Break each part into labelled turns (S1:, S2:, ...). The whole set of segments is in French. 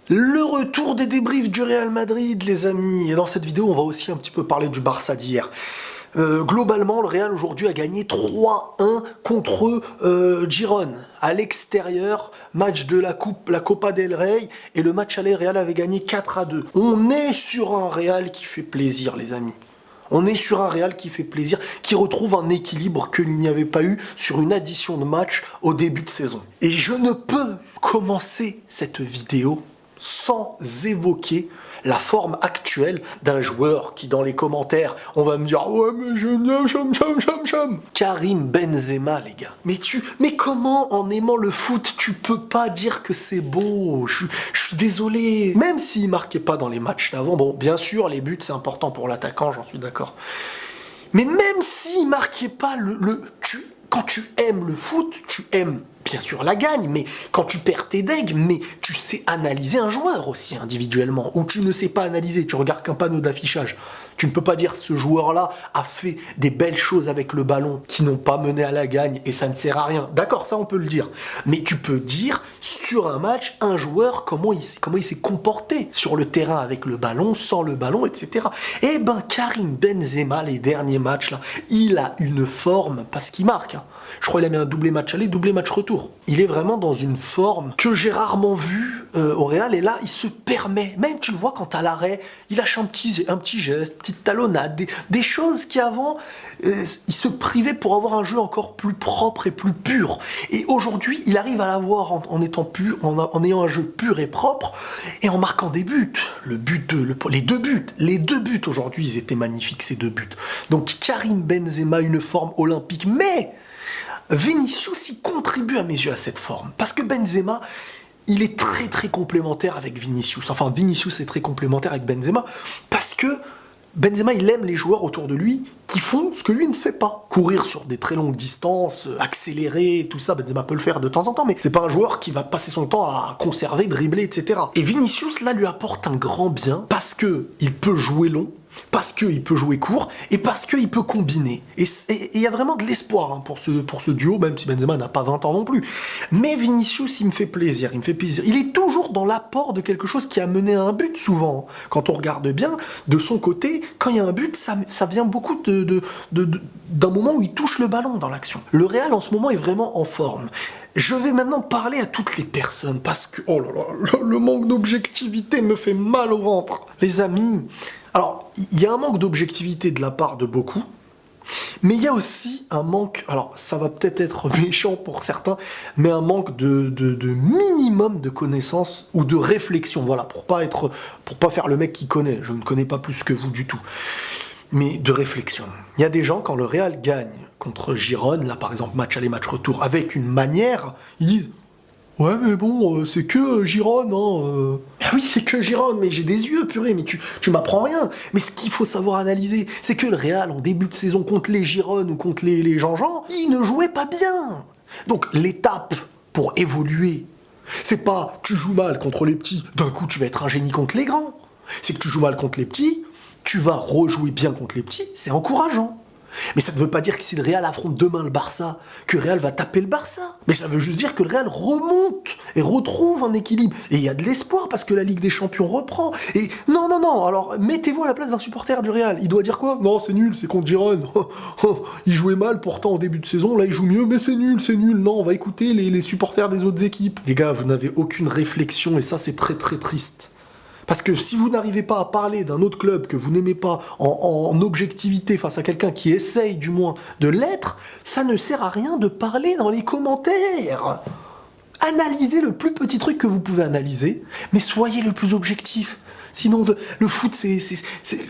S1: Le retour des débriefs du Real Madrid, les amis. Et dans cette vidéo, on va aussi un petit peu parler du Barça d'hier. Globalement, le Real aujourd'hui a gagné 3-1 contre Girone. À l'extérieur, match de la Coupe, la Copa del Rey, et le match aller, le Real avait gagné 4-2. On est sur un Real qui fait plaisir, les amis. On est sur un Real qui fait plaisir, qui retrouve un équilibre qu'il n'y avait pas eu sur une addition de matchs au début de saison. Et je ne peux commencer cette vidéo sans évoquer la forme actuelle d'un joueur qui, dans les commentaires, on va me dire « Ouais, mais chum. Karim Benzema, les gars. Mais comment, en aimant le foot, tu peux pas dire que c'est beau? Je suis désolé. Même s'il marquait pas dans les matchs d'avant, bon, bien sûr, les buts, c'est important pour l'attaquant, j'en suis d'accord. Mais même s'il marquait pas quand tu aimes le foot, tu aimes bien sûr la gagne, mais quand tu perds tes dègues, mais tu sais analyser un joueur aussi individuellement, ou tu ne sais pas analyser, tu regardes qu'un panneau d'affichage. Tu ne peux pas dire ce joueur-là a fait des belles choses avec le ballon qui n'ont pas mené à la gagne et ça ne sert à rien. D'accord, ça on peut le dire. Mais tu peux dire sur un match, un joueur, comment il s'est comporté sur le terrain avec le ballon, sans le ballon, etc. Eh ben Karim Benzema, les derniers matchs, là, il a une forme, parce qu'il marque, hein. Je crois qu'il a mis un doublé match aller, doublé match retour. Il est vraiment dans une forme que j'ai rarement vue au Real. Et là, il se permet, même tu le vois quand à l'arrêt, il lâche un petit geste, petite talonnade, des choses qui avant, il se privait pour avoir un jeu encore plus propre et plus pur. Et aujourd'hui, il arrive à l'avoir en étant pur, en ayant un jeu pur et propre et en marquant des buts. Les deux buts aujourd'hui, ils étaient magnifiques, ces deux buts. Donc Karim Benzema, une forme olympique, mais Vinicius y contribue à mes yeux à cette forme. Parce que Benzema, il est très très complémentaire avec Vinicius. Enfin, Vinicius est très complémentaire avec Benzema. Parce que Benzema, il aime les joueurs autour de lui qui font ce que lui ne fait pas. Courir sur des très longues distances, accélérer, tout ça, Benzema peut le faire de temps en temps, mais c'est pas un joueur qui va passer son temps à conserver, dribbler, etc. Et Vinicius, là, lui apporte un grand bien parce que il peut jouer long, parce qu'il peut jouer court, et parce qu'il peut combiner. Et il y a vraiment de l'espoir hein, pour ce duo, même si Benzema n'a pas 20 ans non plus. Mais Vinicius, il me fait plaisir, Il est toujours dans l'apport de quelque chose qui a mené à un but, souvent. Quand on regarde bien, de son côté, quand il y a un but, ça vient beaucoup d'un moment où il touche le ballon dans l'action. Le Real, en ce moment, est vraiment en forme. Je vais maintenant parler à toutes les personnes, parce que, oh là là, le manque d'objectivité me fait mal au ventre. Les amis, alors, il y a un manque d'objectivité de la part de beaucoup, mais il y a aussi un manque, alors ça va peut-être être méchant pour certains, mais un manque de minimum de connaissances ou de réflexion, voilà, pour pas faire le mec qui connaît, je ne connais pas plus que vous du tout, mais de réflexion. Il y a des gens, quand le Real gagne contre Girone, là par exemple, match aller, match retour, avec une manière, ils disent « Ouais, mais bon, c'est que Girone, hein. » Ah oui, c'est que Girone, mais j'ai des yeux, purée, mais tu m'apprends rien. Mais ce qu'il faut savoir analyser, c'est que le Real, en début de saison, contre les Girone ou contre les Jean-Jean, il ne jouait pas bien. Donc, l'étape pour évoluer, c'est pas tu joues mal contre les petits, d'un coup tu vas être un génie contre les grands. C'est que tu joues mal contre les petits, tu vas rejouer bien contre les petits, c'est encourageant. Mais ça ne veut pas dire que si le Real affronte demain le Barça, que le Real va taper le Barça. Mais ça veut juste dire que le Real remonte et retrouve un équilibre. Et il y a de l'espoir parce que la Ligue des Champions reprend. Et non, alors mettez-vous à la place d'un supporter du Real. Il doit dire quoi? Non, c'est nul, c'est contre Girone. Il jouait mal pourtant au début de saison, là il joue mieux, mais c'est nul. Non, on va écouter les supporters des autres équipes. Les gars, vous n'avez aucune réflexion et ça c'est très très triste. Parce que si vous n'arrivez pas à parler d'un autre club que vous n'aimez pas en objectivité face à quelqu'un qui essaye du moins de l'être, ça ne sert à rien de parler dans les commentaires. Analysez le plus petit truc que vous pouvez analyser, mais soyez le plus objectif. Sinon, le foot,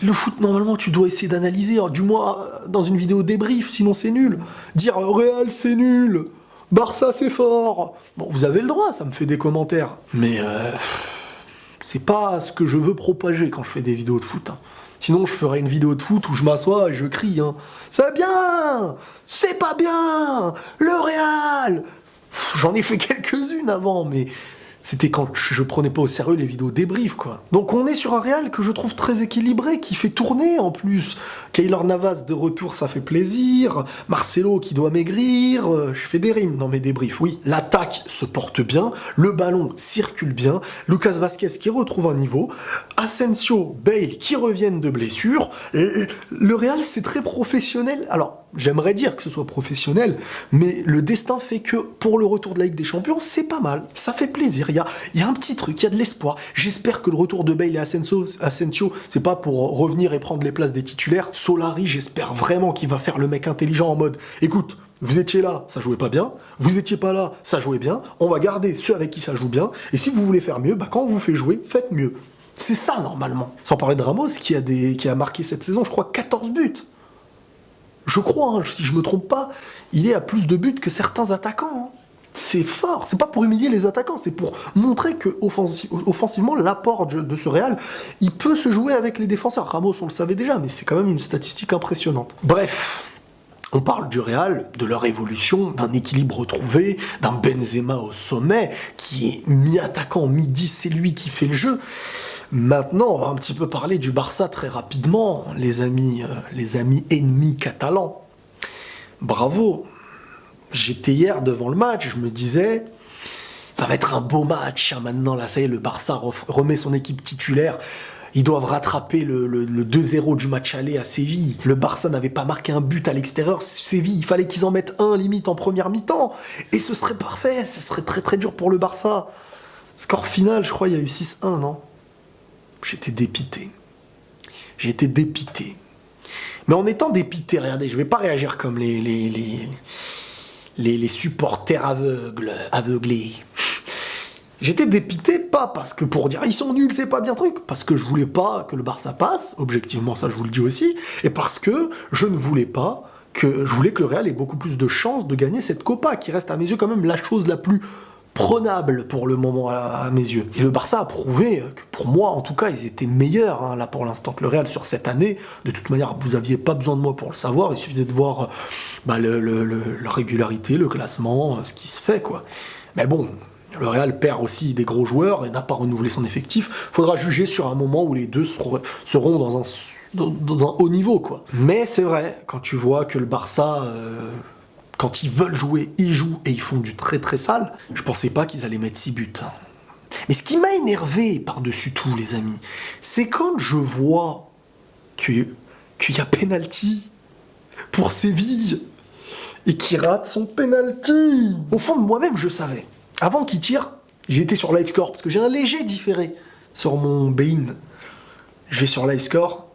S1: le foot, normalement, tu dois essayer d'analyser, du moins dans une vidéo débrief, sinon c'est nul. Dire « Real, c'est nul »,« Barça, c'est fort ». Bon, vous avez le droit, ça me fait des commentaires. Mais c'est pas ce que je veux propager quand je fais des vidéos de foot. Hein. Sinon, je ferais une vidéo de foot où je m'assois et je crie. Hein. C'est bien, c'est pas bien, le Real. J'en ai fait quelques-unes avant, mais C'était quand je prenais pas au sérieux les vidéos débrief, quoi. Donc on est sur un Real que je trouve très équilibré, qui fait tourner en plus. Keylor Navas de retour, ça fait plaisir. Marcelo qui doit maigrir. Je fais des rimes dans mes débriefs, oui. L'attaque se porte bien, le ballon circule bien. Lucas Vazquez qui retrouve un niveau. Asensio, Bale qui reviennent de blessure. Le Real, c'est très professionnel. Alors, j'aimerais dire que ce soit professionnel, mais le destin fait que pour le retour de la Ligue des Champions, c'est pas mal. Ça fait plaisir. Il y a un petit truc, il y a de l'espoir. J'espère que le retour de Bale et Asensio, c'est pas pour revenir et prendre les places des titulaires. Solari, j'espère vraiment qu'il va faire le mec intelligent en mode écoute, vous étiez là, ça jouait pas bien. Vous étiez pas là, ça jouait bien. On va garder ceux avec qui ça joue bien. Et si vous voulez faire mieux, bah quand on vous fait jouer, faites mieux. C'est ça normalement. Sans parler de Ramos qui a marqué cette saison, je crois, 14 buts. Je crois, hein, si je me trompe pas, il est à plus de buts que certains attaquants. Hein. C'est fort, c'est pas pour humilier les attaquants, c'est pour montrer que offensivement, l'apport de ce Real, il peut se jouer avec les défenseurs. Ramos, on le savait déjà, mais c'est quand même une statistique impressionnante. Bref, on parle du Real, de leur évolution, d'un équilibre retrouvé, d'un Benzema au sommet, qui est mi-attaquant, mi-10, c'est lui qui fait le jeu. Maintenant, on va un petit peu parler du Barça très rapidement, les amis ennemis catalans. Bravo. J'étais hier devant le match, je me disais, ça va être un beau match. Hein, maintenant, là, ça y est, le Barça remet son équipe titulaire. Ils doivent rattraper le 2-0 du match aller à Séville. Le Barça n'avait pas marqué un but à l'extérieur. Séville, il fallait qu'ils en mettent un limite en première mi-temps. Et ce serait parfait, ce serait très très dur pour le Barça. Score final, je crois, il y a eu 6-1, non ? J'étais dépité. J'étais dépité. Mais en étant dépité, regardez, je vais pas réagir comme les supporters aveuglés. J'étais dépité, pas parce que pour dire ils sont nuls, c'est pas bien truc, parce que je voulais pas que le Barça passe, objectivement ça je vous le dis aussi, et parce que je voulais que le Real ait beaucoup plus de chances de gagner cette Copa, qui reste à mes yeux quand même la chose la plus prenable pour le moment à mes yeux. Et le Barça a prouvé que pour moi, en tout cas, ils étaient meilleurs hein, là pour l'instant que le Real sur cette année. De toute manière, vous n'aviez pas besoin de moi pour le savoir, il suffisait de voir la régularité, le classement, ce qui se fait quoi. Mais bon, le Real perd aussi des gros joueurs et n'a pas renouvelé son effectif. Faudra juger sur un moment où les deux seront dans un haut niveau quoi. Mais c'est vrai, quand tu vois que le Barça... quand ils veulent jouer, ils jouent et ils font du très très sale. Je pensais pas qu'ils allaient mettre 6 buts. Hein. Mais ce qui m'a énervé par-dessus tout, les amis, c'est quand je vois qu'il y a penalty pour Séville et qu'il rate son penalty. Au fond de moi-même, je savais. Avant qu'il tire, j'ai été sur LiveScore parce que j'ai un léger différé sur mon Bein. Je vais sur LiveScore,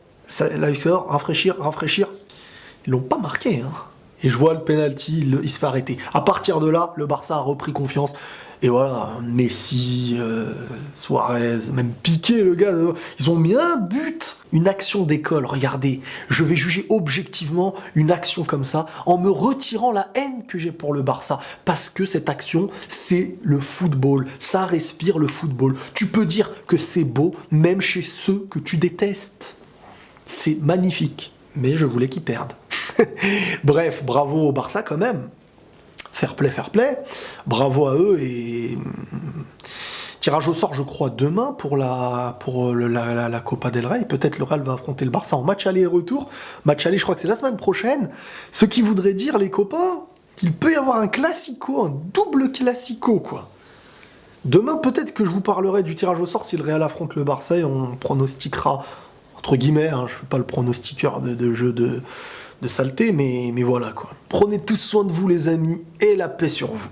S1: rafraîchir. Ils l'ont pas marqué, hein. Et je vois le penalty, il se fait arrêter. À partir de là, le Barça a repris confiance. Et voilà, Messi, Suarez, même Piqué, le gars, ils ont mis un but. Une action d'école, regardez. Je vais juger objectivement une action comme ça en me retirant la haine que j'ai pour le Barça. Parce que cette action, c'est le football. Ça respire le football. Tu peux dire que c'est beau, même chez ceux que tu détestes. C'est magnifique. Mais je voulais qu'ils perdent. Bref, bravo au Barça quand même. Fair play. Bravo à eux et tirage au sort, je crois, demain pour la Copa del Rey. Peut-être le Real va affronter le Barça en match aller et retour. Match aller, je crois que c'est la semaine prochaine. Ce qui voudrait dire, les copains, qu'il peut y avoir un classico, un double classico, quoi. Demain, peut-être que je vous parlerai du tirage au sort si le Real affronte le Barça et on pronostiquera, entre guillemets, hein, je ne suis pas le pronostiqueur de jeu de saleté, mais voilà quoi. Prenez tous soin de vous les amis et la paix sur vous.